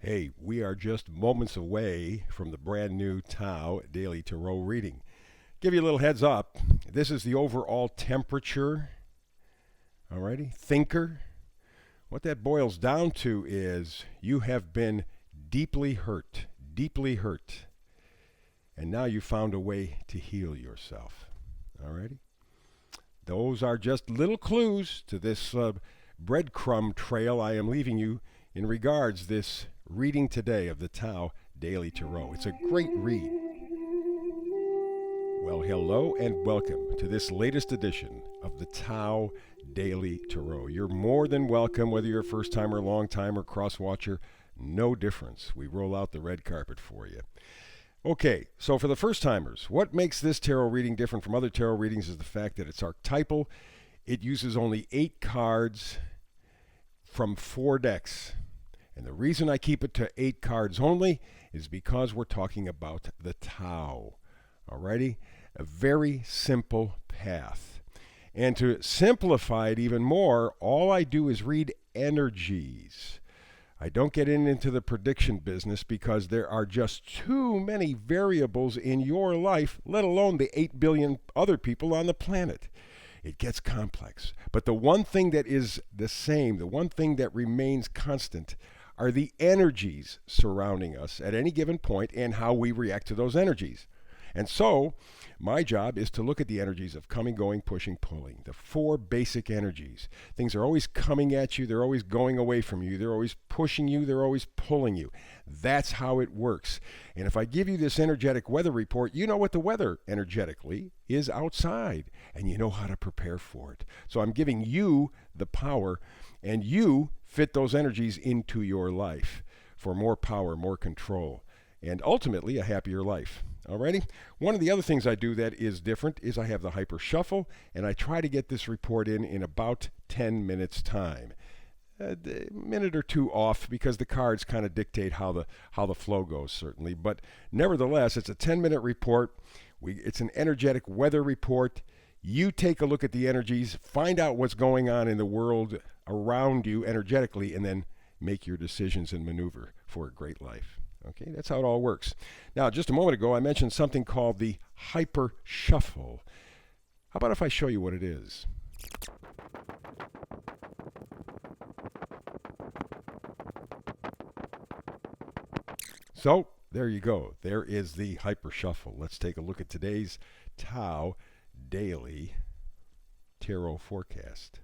Hey, we are just moments away from the brand new Tao Daily Tarot reading. Give you a little heads up. This is the overall temperature. Alrighty, thinker. What that boils down to is you have been deeply hurt, and now you found a way to heal yourself. Alrighty? Those are just little clues to this breadcrumb trail I am leaving you in regards this reading today of the Tao Daily Tarot. It's a great read. Well, hello and welcome to this latest edition of the Tao Daily Tarot. You're more than welcome, whether you're a first-timer, long-timer, cross-watcher, no difference. We roll out the red carpet for you. Okay, so for the first-timers, what makes this tarot reading different from other tarot readings is the fact that it's archetypal. It uses only 8 cards from 4 decks. And the reason I keep it to 8 cards only is because we're talking about the Tao. Alrighty? A very simple path. And to simplify it even more, all I do is read energies. I don't get into the prediction business because there are just too many variables in your life, let alone the 8 billion other people on the planet. It gets complex. But the one thing that is the same, the one thing that remains constant, are the energies surrounding us at any given point and how we react to those energies. And so, my job is to look at the energies of coming, going, pushing, pulling. The 4 basic energies. Things are always coming at you. They're always going away from you. They're always pushing you. They're always pulling you. That's how it works. And if I give you this energetic weather report, you know what the weather energetically is outside. And you know how to prepare for it. So I'm giving you the power, and you fit those energies into your life for more power, more control, and ultimately a happier life. Alrighty? One of the other things I do that is different is I have the hyper shuffle, and I try to get this report in about 10 minutes time. A minute or two off because the cards kind of dictate how the flow goes, certainly. But nevertheless, it's a 10-minute report. It's an energetic weather report. You take a look at the energies, find out what's going on in the world around you energetically, and then make your decisions and maneuver for a great life. Okay, that's how it all works. Now, just a moment ago, I mentioned something called the hyper shuffle. How about if I show you what it is? So, there you go. There is the hyper shuffle. Let's take a look at today's Tao Daily Tarot Forecast.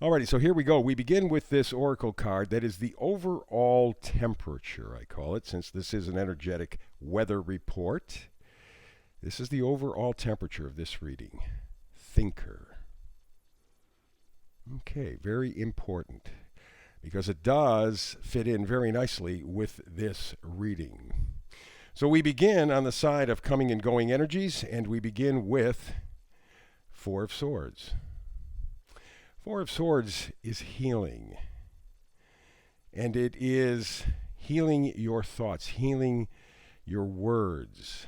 Alrighty, so here we go. We begin with this oracle card that is the overall temperature, I call it, since this is an energetic weather report. This is the overall temperature of this reading. Thinker. Okay, very important because it does fit in very nicely with this reading. So we begin on the side of coming and going energies, and we begin with 4 of Swords. 4 of Swords is healing. And it is healing your thoughts, healing your words,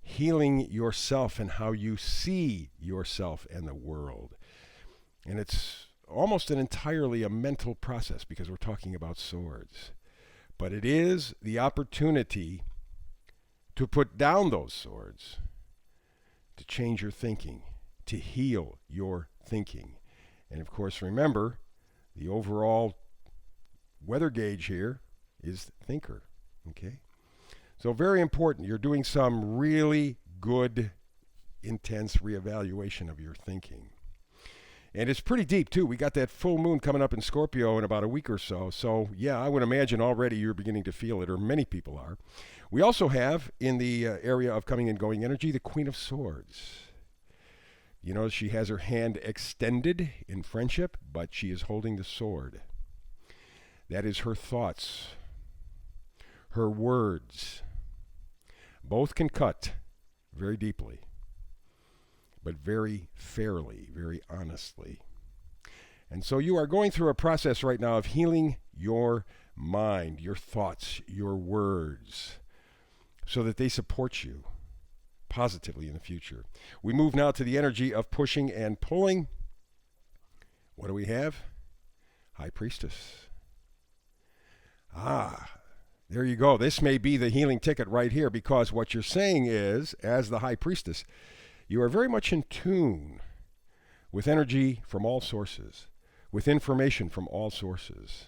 healing yourself and how you see yourself and the world. And it's almost entirely a mental process because we're talking about swords. But it is the opportunity to put down those swords, to change your thinking, to heal your thinking. And of course, remember, the overall weather gauge here is thinker. Okay? So very important. You're doing some really good, intense reevaluation of your thinking. And it's pretty deep, too. We got that full moon coming up in Scorpio in about a week or so. So, yeah, I would imagine already you're beginning to feel it, or many people are. We also have, in the area of coming and going energy, the Queen of Swords. You know, she has her hand extended in friendship, but she is holding the sword. That is her thoughts, her words. Both can cut very deeply, but very fairly, very honestly. And so you are going through a process right now of healing your mind, your thoughts, your words, so that they support you positively in the future. We move now to the energy of pushing and pulling. What do we have? High Priestess. Ah, there you go. This may be the healing ticket right here, because what you're saying is, as the High Priestess, you are very much in tune with energy from all sources, with information from all sources.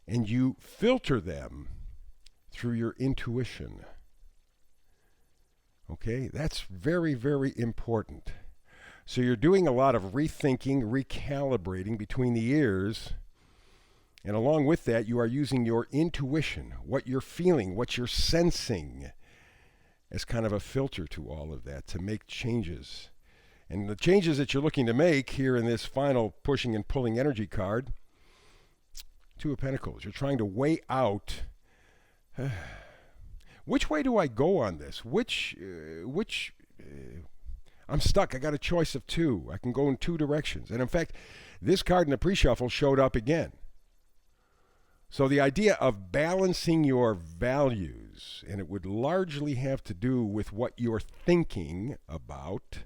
And you filter them through your intuition. Okay, that's very, very important. So you're doing a lot of rethinking, recalibrating between the ears. And along with that, you are using your intuition, what you're feeling, what you're sensing, as kind of a filter to all of that to make changes. And the changes that you're looking to make here in this final pushing and pulling energy card, Two of Pentacles. You're trying to weigh out which way do I go on this? I'm stuck. I got a choice of two. I can go in two directions. And in fact, this card in the pre-shuffle showed up again. So the idea of balancing your values, and it would largely have to do with what you're thinking about,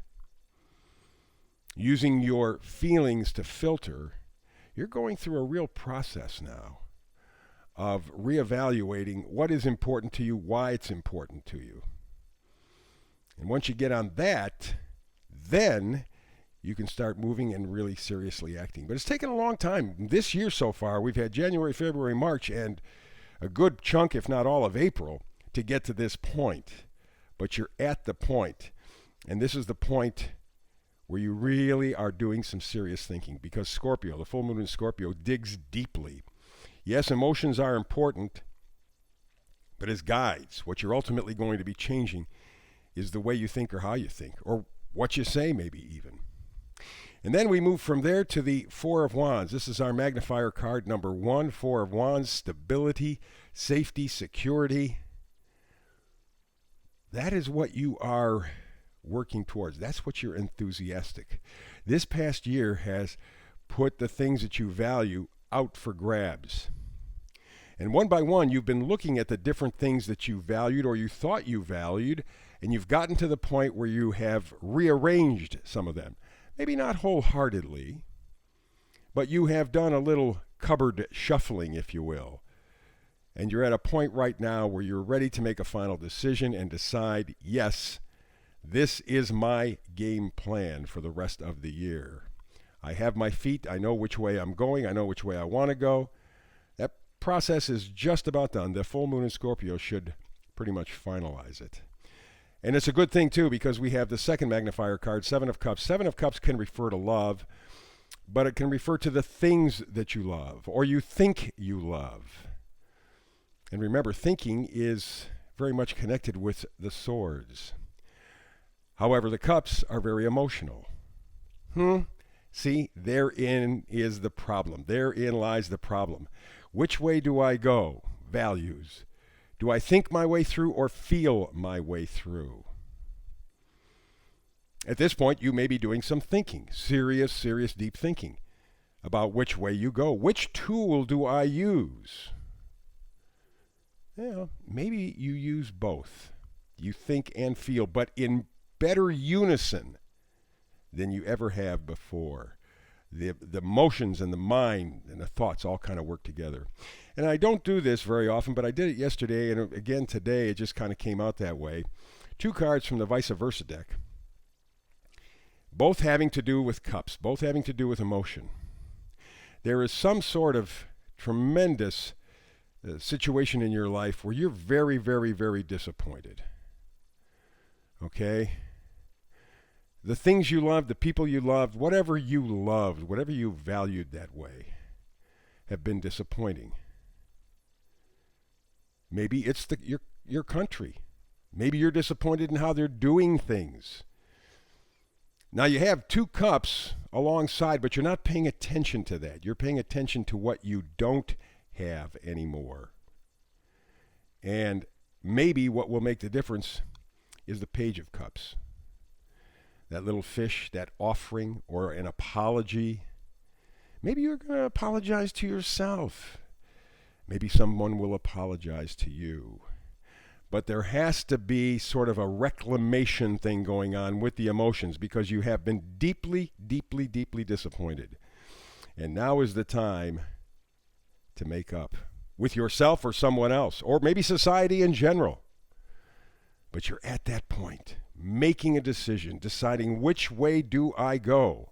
using your feelings to filter, you're going through a real process now of reevaluating what is important to you, why it's important to you. And once you get on that, then you can start moving and really seriously acting. But it's taken a long time. This year so far, we've had January, February, March, and a good chunk, if not all of April, to get to this point. But you're at the point. And this is the point where you really are doing some serious thinking, because Scorpio, the full moon in Scorpio, digs deeply. Yes, emotions are important, but as guides, what you're ultimately going to be changing is the way you think or how you think, or what you say maybe even. And then we move from there to the Four of Wands. This is our magnifier card number 1, Four of Wands, stability, safety, security. That is what you are working towards. That's what you're enthusiastic. This past year has put the things that you value out for grabs. And one by one, you've been looking at the different things that you valued or you thought you valued, and you've gotten to the point where you have rearranged some of them. Maybe not wholeheartedly, but you have done a little cupboard shuffling, if you will. And you're at a point right now where you're ready to make a final decision and decide, yes, this is my game plan for the rest of the year. I have my feet. I know which way I'm going. I know which way I want to go. That process is just about done. The full moon in Scorpio should pretty much finalize it. And it's a good thing, too, because we have the second magnifier card, Seven of Cups. Seven of Cups can refer to love, but it can refer to the things that you love or you think you love. And remember, thinking is very much connected with the swords. However, the cups are very emotional. See, therein is the problem. Therein lies the problem. Which way do I go? Values. Do I think my way through or feel my way through? At this point, you may be doing some thinking, serious, deep thinking about which way you go. Which tool do I use? Yeah, maybe you use both. You think and feel, but in better unison than you ever have before. The emotions and the mind and the thoughts all kind of work together. And I don't do this very often, but I did it yesterday, and again today it just kind of came out that way. Two cards from the vice versa deck, both having to do with cups, both having to do with emotion. There is some sort of tremendous situation in your life where you're very, very disappointed. Okay? The things you loved, the people you loved, whatever you loved, whatever you valued that way, have been disappointing. Maybe it's your country. Maybe you're disappointed in how they're doing things. Now you have two cups alongside, but you're not paying attention to that. You're paying attention to what you don't have anymore. And maybe what will make the difference is the Page of Cups. That little fish, that offering, or an apology. Maybe you're going to apologize to yourself. Maybe someone will apologize to you. But there has to be sort of a reclamation thing going on with the emotions, because you have been deeply disappointed. And now is the time to make up with yourself or someone else, or maybe society in general. But you're at that point, making a decision, deciding which way do I go?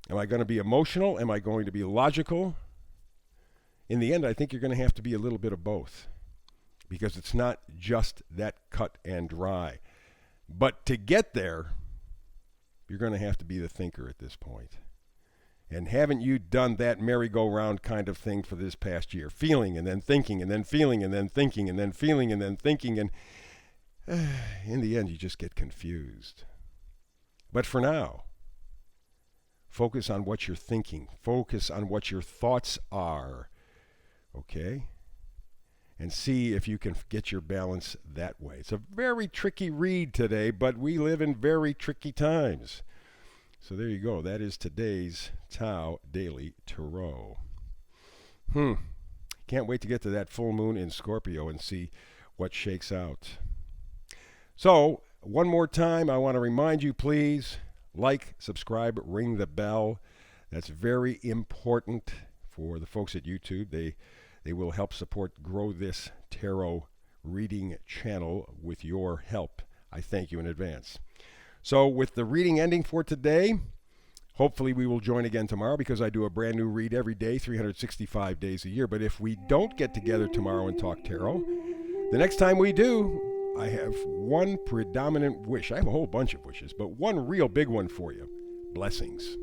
Am I going to be emotional? Am I going to be logical? In the end, I think you're going to have to be a little bit of both, because it's not just that cut and dry. But to get there, you're going to have to be the thinker at this point. And haven't you done that merry-go-round kind of thing for this past year? Feeling and then thinking and then feeling and then thinking and then feeling and then thinking, and in the end you just get confused. But for now, focus on what you're thinking. Focus on what your thoughts are. Okay? And see if you can get your balance that way. It's a very tricky read today, but we live in very tricky times. So there you go. That is today's Tao Daily Tarot. Can't wait to get to that full moon in Scorpio and see what shakes out. So, one more time, I want to remind you, please, like, subscribe, ring the bell. That's very important for the folks at YouTube. They will help support, grow this tarot reading channel with your help. I thank you in advance. So with the reading ending for today, hopefully we will join again tomorrow, because I do a brand new read every day, 365 days a year. But if we don't get together tomorrow and talk tarot, the next time we do, I have one predominant wish. I have a whole bunch of wishes, but one real big one for you. Blessings.